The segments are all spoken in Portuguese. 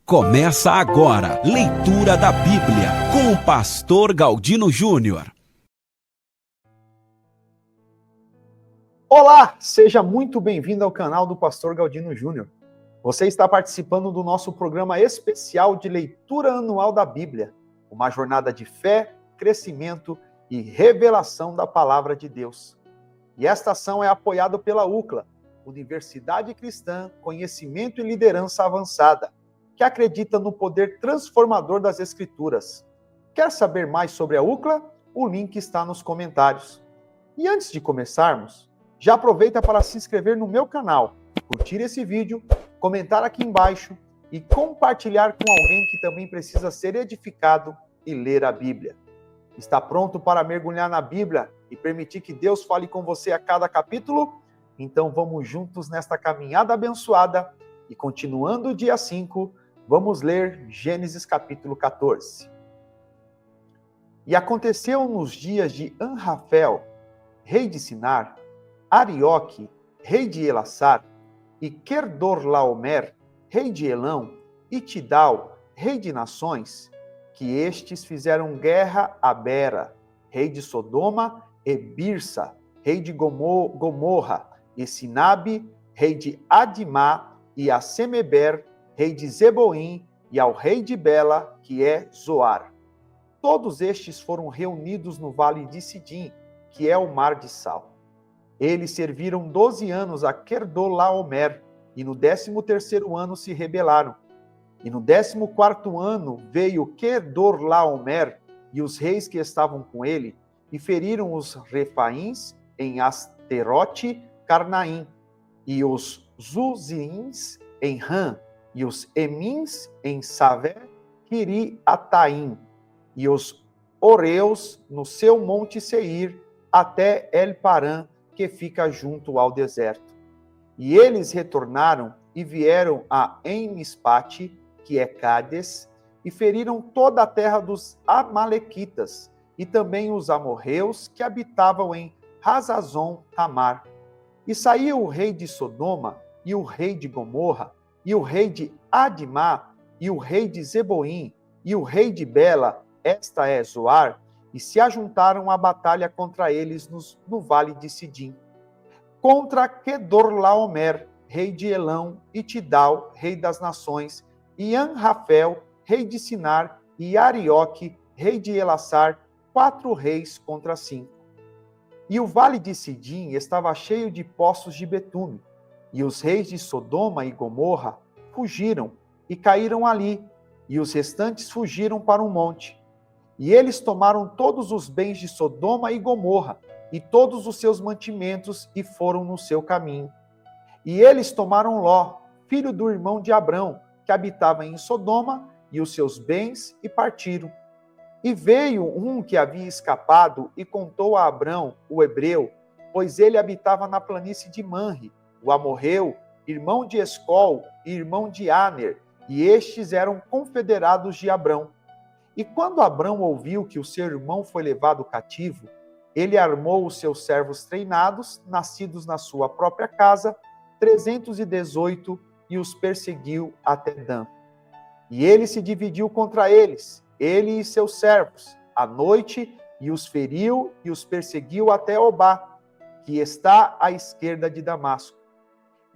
Começa agora, leitura da Bíblia, com o pastor Galdino Júnior. Olá, seja muito bem-vindo ao canal do pastor Galdino Júnior. Você está participando do nosso programa especial de leitura anual da Bíblia, uma jornada de fé, crescimento e revelação da palavra de Deus. E esta ação é apoiada pela UCLA, Universidade Cristã, Conhecimento e Liderança Avançada, que acredita no poder transformador das Escrituras. Quer saber mais sobre a UCLA? O link está nos comentários. E antes de começarmos, já aproveita para se inscrever no meu canal, curtir esse vídeo, comentar aqui embaixo e compartilhar com alguém que também precisa ser edificado e ler a Bíblia. Está pronto para mergulhar na Bíblia e permitir que Deus fale com você a cada capítulo? Então vamos juntos nesta caminhada abençoada e continuando o dia 5, vamos ler Gênesis capítulo 14. E aconteceu nos dias de Anrafel, rei de Sinar, Arioque, rei de Elassar, e Querdorlaomer, rei de Elão, e Tidal, rei de nações, que estes fizeram guerra a Bera, rei de Sodoma, e Birsa, rei de Gomorra, e Sinabe, rei de Adimá, e a Semeber, rei de Zeboim, e ao rei de Bela, que é Zoar. Todos estes foram reunidos no vale de Sidim, que é o mar de sal. Eles serviram 12 anos a Querdorlaomer, e no 13º ano se rebelaram. E no 14º ano veio Querdorlaomer e os reis que estavam com ele, e feriram os Refaíns em Asterote Carnaim, e os Zuzins em Ram, e os Emins em Savé Kiriataim, e os Oreus no seu monte Seir, até El-Parã, que fica junto ao deserto. E eles retornaram e vieram a Emispate, que é Cádiz, e feriram toda a terra dos Amalequitas, e também os amorreus que habitavam em Hazazon-Tamar. E saiu o rei de Sodoma, e o rei de Gomorra, e o rei de Adimá, e o rei de Zeboim, e o rei de Bela, esta é Zoar, e se ajuntaram à batalha contra eles no vale de Sidim. Contra Quedorlaomer, rei de Elão, e Tidal, rei das nações, e Anrafel, rei de Sinar, e Arioque, rei de Elassar, 4 reis contra 5. E o vale de Sidim estava cheio de poços de betume, e os reis de Sodoma e Gomorra fugiram e caíram ali, e os restantes fugiram para um monte. E eles tomaram todos os bens de Sodoma e Gomorra, e todos os seus mantimentos, e foram no seu caminho. E eles tomaram Ló, filho do irmão de Abrão, que habitava em Sodoma, e os seus bens, e partiram. E veio um que havia escapado, e contou a Abrão, o hebreu, pois ele habitava na planície de Manre, o amorreu, irmão de Escol e irmão de Aner, e estes eram confederados de Abrão. E quando Abrão ouviu que o seu irmão foi levado cativo, ele armou os seus servos treinados, nascidos na sua própria casa, 318, e os perseguiu até Dan. E ele se dividiu contra eles, ele e seus servos, à noite, e os feriu e os perseguiu até Obá, que está à esquerda de Damasco.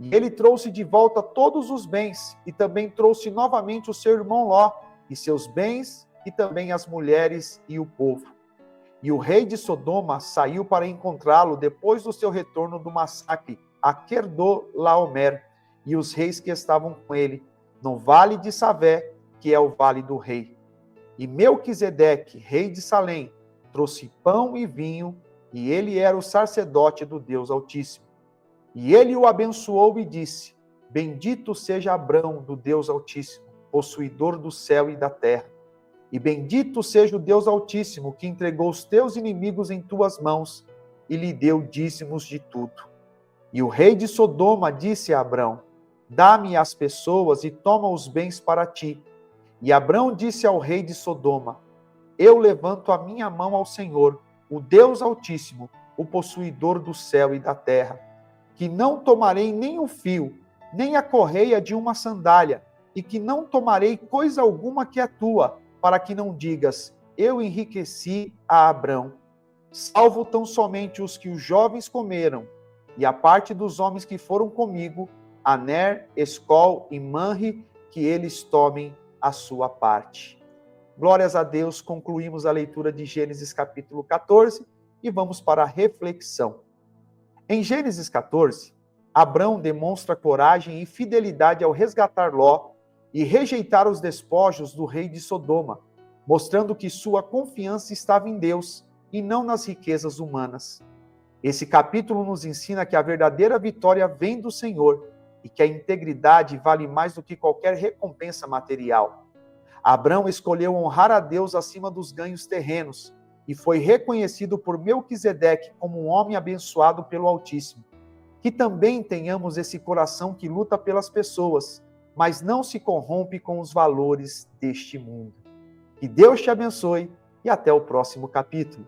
E ele trouxe de volta todos os bens, e também trouxe novamente o seu irmão Ló, e seus bens, e também as mulheres e o povo. E o rei de Sodoma saiu para encontrá-lo depois do seu retorno do massacre a Querdorlaomer, e os reis que estavam com ele, no vale de Savé, que é o vale do rei. E Melquisedeque, rei de Salém, trouxe pão e vinho, e ele era o sacerdote do Deus Altíssimo. E ele o abençoou e disse: Bendito seja Abrão do Deus Altíssimo, possuidor do céu e da terra. E bendito seja o Deus Altíssimo, que entregou os teus inimigos em tuas mãos, e lhe deu dízimos de tudo. E o rei de Sodoma disse a Abrão: Dá-me as pessoas e toma os bens para ti. E Abrão disse ao rei de Sodoma: Eu levanto a minha mão ao Senhor, o Deus Altíssimo, o possuidor do céu e da terra, que não tomarei nem o fio, nem a correia de uma sandália, e que não tomarei coisa alguma que é tua, para que não digas, eu enriqueci a Abrão. Salvo tão somente os que os jovens comeram, e a parte dos homens que foram comigo, Aner, Escol e Manre, que eles tomem a sua parte. Glórias a Deus, concluímos a leitura de Gênesis capítulo 14 e vamos para a reflexão. Em Gênesis 14, Abrão demonstra coragem e fidelidade ao resgatar Ló e rejeitar os despojos do rei de Sodoma, mostrando que sua confiança estava em Deus e não nas riquezas humanas. Esse capítulo nos ensina que a verdadeira vitória vem do Senhor e que a integridade vale mais do que qualquer recompensa material. Abrão escolheu honrar a Deus acima dos ganhos terrenos e foi reconhecido por Melquisedeque como um homem abençoado pelo Altíssimo. Que também tenhamos esse coração que luta pelas pessoas, mas não se corrompe com os valores deste mundo. Que Deus te abençoe e até o próximo capítulo.